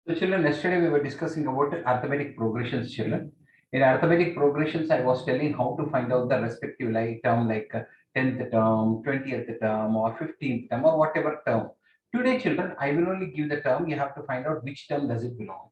So children, yesterday we were discussing about arithmetic progressions, children. In arithmetic progressions, I was telling how to find out the respective like term like 10th term, 20th term or 15th term or whatever term. Today, children, I will only give the term. You have to find out which term does it belong.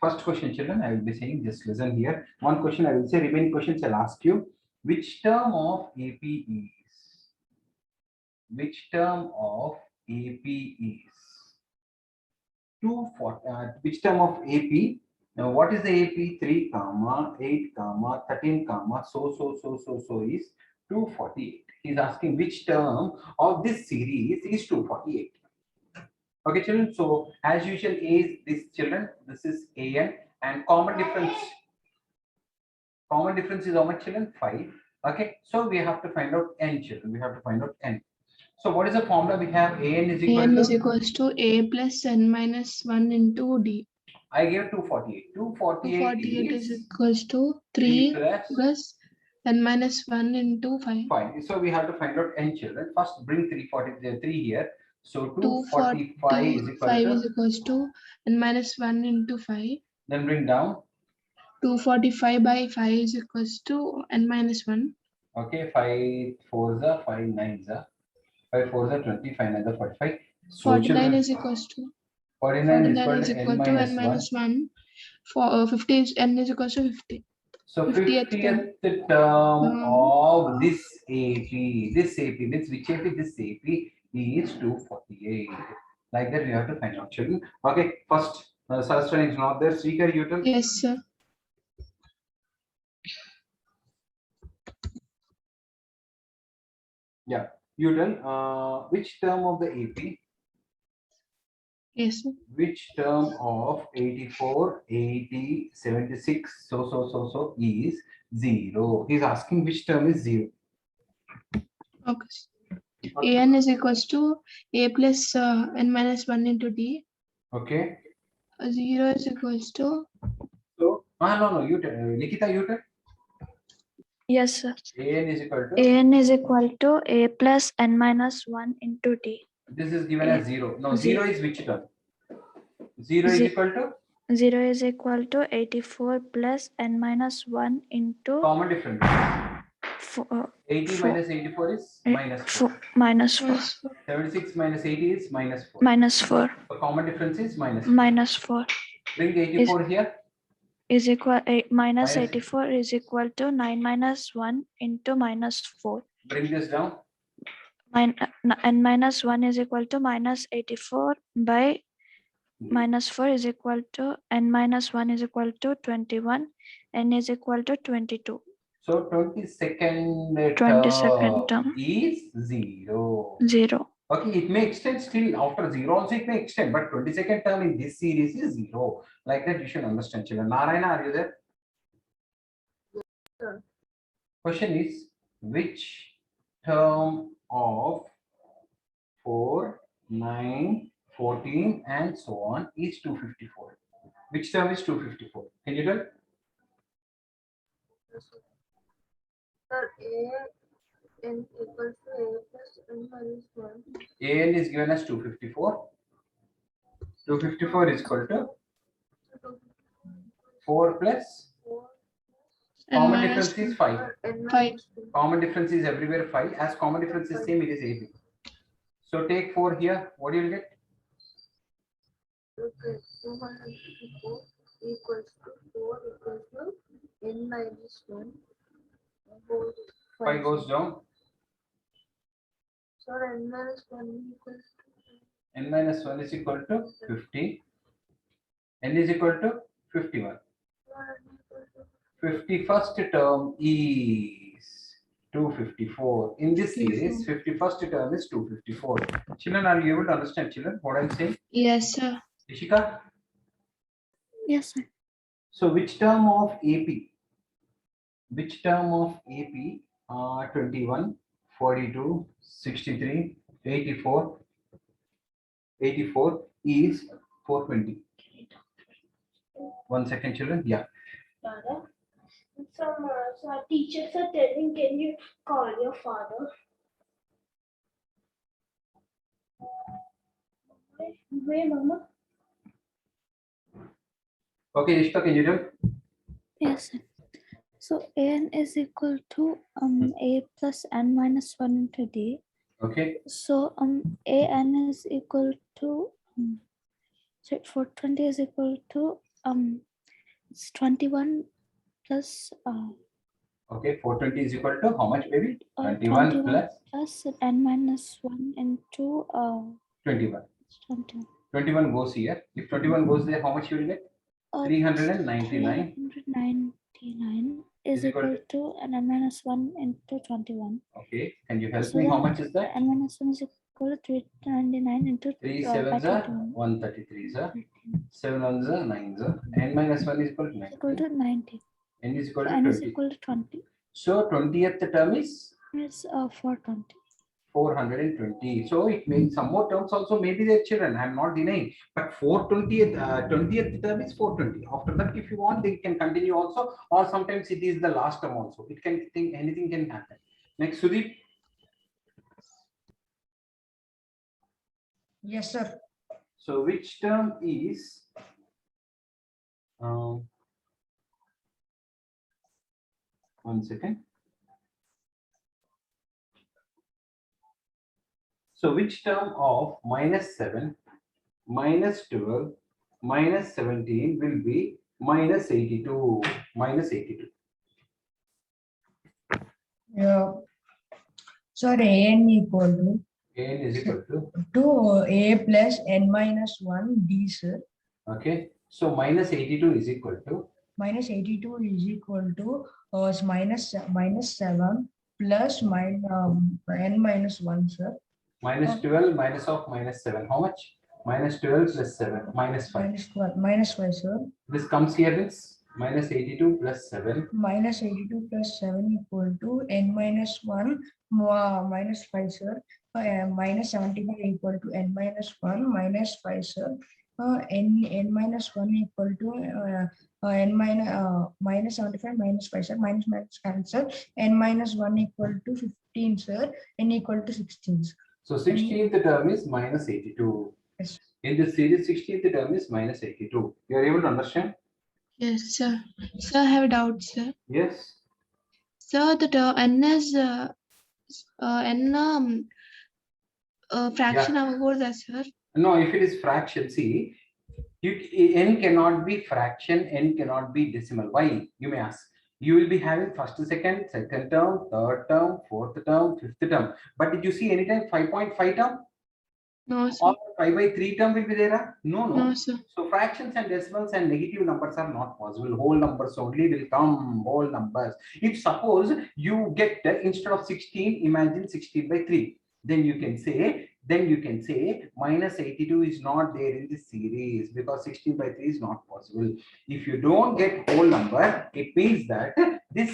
First question, children, I will be saying, just listen here. One question I will say, remaining questions I'll ask you. Which term of AP is? Which term of AP is? 240, which term of AP? Now, what is the AP? 3, comma, 8, comma, 13, comma, so is 248. He's asking which term of this series is 248. Okay, children. So, as usual, A is this, children. This is AN, and common difference. Common difference is how much, children? 5. Okay, so we have to find out N, children. We have to find out N. So, what is the formula we have? AN is equal AN to? is equals to A plus N minus 1 into D. I gave 248. 248 is is equals to 3 plus N minus 1 into 5. Fine. So we have to find out N, children. First, bring 343 here. So 245 is equal 5 to? is equals to N minus 1 into 5. Then bring down. 245 by 5 is equals to N minus 1. Okay, 5 4s are 5 9s are 5 4s are 20, 5 9s are 45. So 49 children, is equals to 49 is equal to N minus 1. For 50 is N is equals to 50. So 50th 50th term of this AP. This AP means which AP? This AP is 248. Like that, we have to find out, children. Okay, first, Sahasrani is not there. Srikar, you tell. Yes, sir. Yeah, you tell. Which term of the AP? Yes, sir. Which term of 84, 80, 76, so is 0? He's asking which term is 0. Okay. AN is equals to A plus N minus 1 into D. Okay. 0 is equals to? So, no, you tell. Nikita, you tell. Yes, sir. AN is equal to? AN is equal to A plus N minus 1 into D. This is given as 0. Now, 0 is which term? 0 is equal to? 0 is equal to 84 plus N minus 1 into? Common difference. 80 minus 84 is minus 4. Minus 4. 76 minus 80 is minus 4. Minus 4. The common difference is minus 4. Minus 4. Bring 84 here. Is equal minus 84 is equal to 9 minus 1 into minus 4. Bring this down. N minus 1 is equal to minus 84 by minus 4 is equal to N minus 1 is equal to 21. N is equal to 22. So 22nd term is 0. 0. Okay, it may extend still after 0 also it may extend, but 22nd term in this series is 0. Like that you should understand, children. Narayana, are you there? Sure. Question is, which term of 4, 9, 14 and so on is 254? Which term is 254? Can you tell? Sir, AN equals to A plus N minus 1. AN is given as 254. 254 is equal to 4 plus? Common difference is 5. 5. Common difference is everywhere 5. As common difference is same, it is AB. So take 4 here. What do you get? Okay, 254 equals to 4 equals to N minus 1. 5 goes down. So N minus 1 equals to? N minus 1 is equal to 50. N is equal to 51. 51st term is 254. In this series, 51st term is 254. Children, are you able to understand, children, what I'm saying? Yes, sir. Ishika? Yes, sir. So, which term of AP? Which term of AP? 21, 42, 63, 84, 84 is 420. 1 second, children. Yeah. Some teachers are telling, can you call your father? Where, Mama? Okay, Ishta, can you do? Yes, sir. So an is equal to a plus n minus 1 into d. Okay, So an is equal to so 420 is equal to it's 21 plus okay, 420 is equal to how much, baby? 21 21 plus plus n minus 1 into 21. 21. 21 goes here. If 21 goes there, how much you will get? 399 399 is is equal equal to n minus 1 into 21. Okay, can you help So me? How then much is that? n minus 1 is equal to 399 into 3 by 7s are 21. 133s are 13 7 1s are 9s are n minus 1 is equal to is equal 90. to 90. N is equal So to n is 20. equal to 20. So 20th term is It's 420. 420. So it means some more terms also maybe their children. I'm not denying. But 20th term is 420. After that, if you want, they can continue also. Or sometimes it is the last term also. It can think anything can happen. Next, Sudeep. Yes, sir. So which term is one second. So which term of minus 7, minus 12, minus 17 will be minus 82? Minus 82. Yeah. Sir, an equal N is equal to a plus n minus 1 d, sir. Okay. So minus 82 is equal to Minus 82 is equal to minus 7 plus n minus 1, sir. minus 12 minus of minus 7. How much? Minus 12 plus 7 minus 5. Minus 12, minus 5, sir. This comes here is minus 82 plus 7. Minus 82 plus 7 equal to n minus 1 minus 5, sir. Minus 75 equal to n minus 1 minus 5, sir. N minus 1 equal to minus 75 minus 5, sir. Minus cancel. N minus 1 equal to 15, sir. N equal to 16. Sir. So 16th term is minus 82. Yes. In this series, 16th term is minus 82. You are able to understand? Yes, sir. Sir, I have a doubt, sir. Yes. Sir, the term n is n fraction ಆಗಬಹುದಾ sir? No, if it is fraction, see, n cannot be fraction, n cannot be decimal. Why? You may ask. You will be having first, second term, third term, fourth term, fifth term. But did you see anytime 5.5 term? No, sir. Or 5/3 term will be there? No, no. No, sir. So fractions and decimals and negative numbers are not possible. Whole numbers only will come, whole numbers. If suppose you get instead of 16, imagine 16/3. Then you can say minus 82 is not there in this series because 16/3 is not possible. If you don't get whole number, it means that this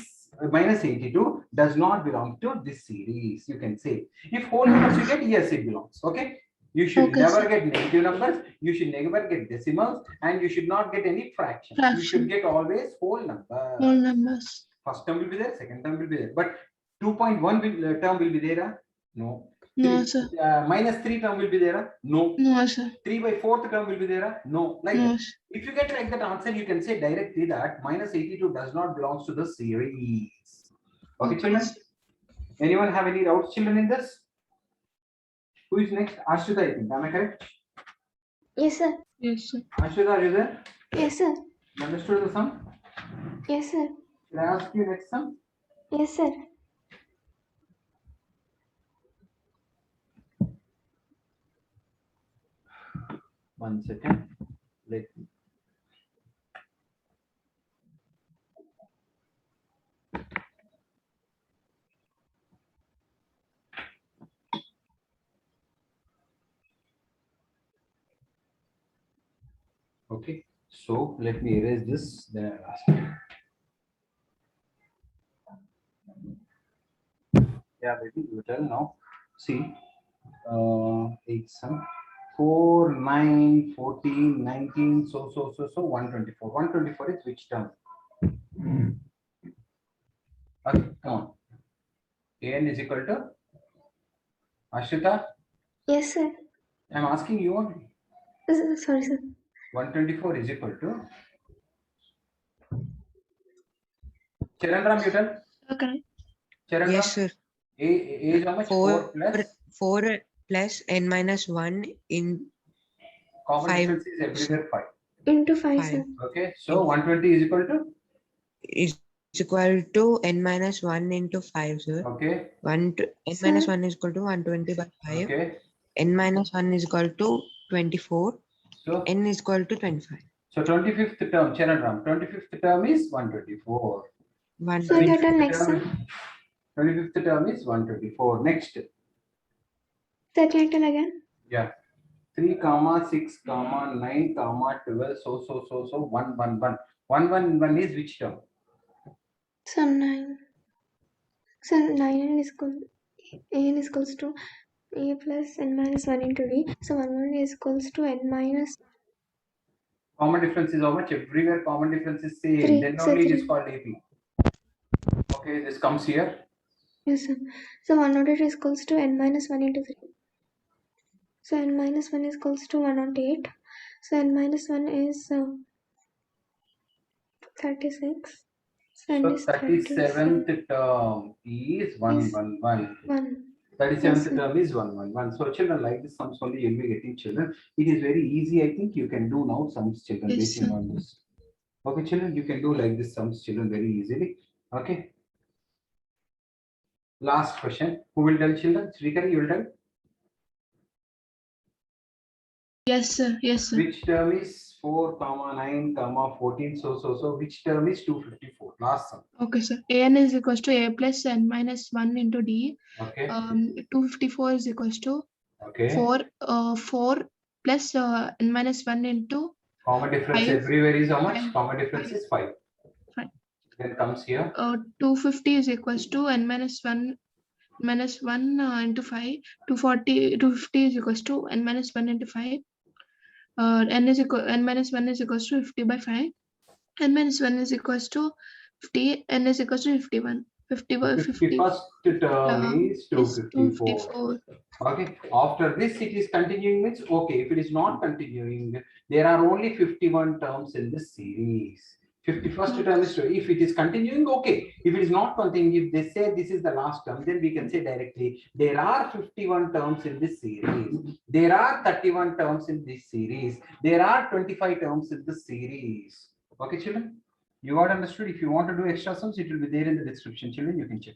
minus 82 does not belong to this series. You can say if whole numbers you get, yes, it belongs. Okay. You should Okay, never sir. get negative numbers. You should never get decimals, and you should not get any fractions. You should Fraction. get always whole number. Whole numbers. First term will be there, second term will be there. But 2.1 term will be there? No. No, sir. Minus 3 term will be there? No. No, sir. 3/4 term will be there? No. Like No, that. sir. If you get like that answer, you can say directly that minus 82 does not belong to the series. Okay, Okay, children? sir. Anyone have any doubts, children, in this? Who is next? Ashita, I think. Am I correct? Yes, sir. Yes, sir. Ashita, are you there? Yes, sir. You understood the sum? Yes, sir. Should I ask you next sum? Yes, sir. One second. Let me. Okay. So let me erase this. Then I'll ask you. Yeah, baby, you tell now. See, 8 sum. 4, 9, 14, 19, so 124. 124 is which term? Okay, come on. An is equal to Ashita. Yes, sir. I'm asking you only. Sorry, sir. 124 is equal to Charanram, you tell. Okay. Charanram, Yes, sir. A is how much? 4 plus 4 plus n minus 1 in common 5 difference is everywhere 5. Into 5, 5 sir. Okay, so 120 is equal to, is equal to n minus 1 into 5, sir. okay, N Sir. minus 1 is equal to 120 by 5. okay. N minus 1 is equal to 24. So, N is equal to 25. so 25th term, Charanram, 25th term is 124. Sir, your 120. turn next, sir. 25th term is 124. Next, Sir, your turn again. yeah. 3 comma 6 comma 9 comma 12 so 1 1 1 1 1 1 is which term? Sir, 9. Sir, 9 is equal. N is equals to A plus n minus 1 into D. So 1 1 is equals to n minus Common difference is how much? Everywhere common difference is same. 3. Then Sir, only it is 3. called AP. Okay, this comes here. Yes, sir. So 108 is equals to n minus 1 into 3. So n minus 1 is equals to 108. So n minus 1 is 36. So n So is 37. 37th term is 111. 1. 37th Yes, sir. term is 111. So children, like this sums only you'll be getting, children. It is very easy. I think you can do now sums, children, Yes, basing sir. on this. Okay, children, you can do like this sums, children, very easily. Okay. Last question. Who will tell, children? Srikari, you will tell. Yes, sir. Yes, sir. Which term is 4 comma 9 comma 14 so which term is 254? Last sum. Okay, sir. An is equals to A plus n minus 1 into D. Okay. 254 is equals to Okay. 4 plus n minus 1 into Common difference 5. everywhere is how much? 5. Common difference is 5. 5. Then comes here. 250 is equals to n minus 1 into 5. 250 is equals to n minus 1 into 5. N minus 1 is equals to 50 by 5. N minus 1 is equals to 50. N is equals to 51. 50 by 50 51st term is 254. 254. Okay. After this, it is continuing means okay. If it is not continuing, there are only 51 terms in this series. 51st term is if it is continuing, okay. If it is not continuing, if they say this is the last term, then we can say directly there are 51 terms in this series. There are 31 terms in this series. There are 25 terms in this series. Okay, children. You got understood. If you want to do extra sums, it will be there in the description, children. You can check.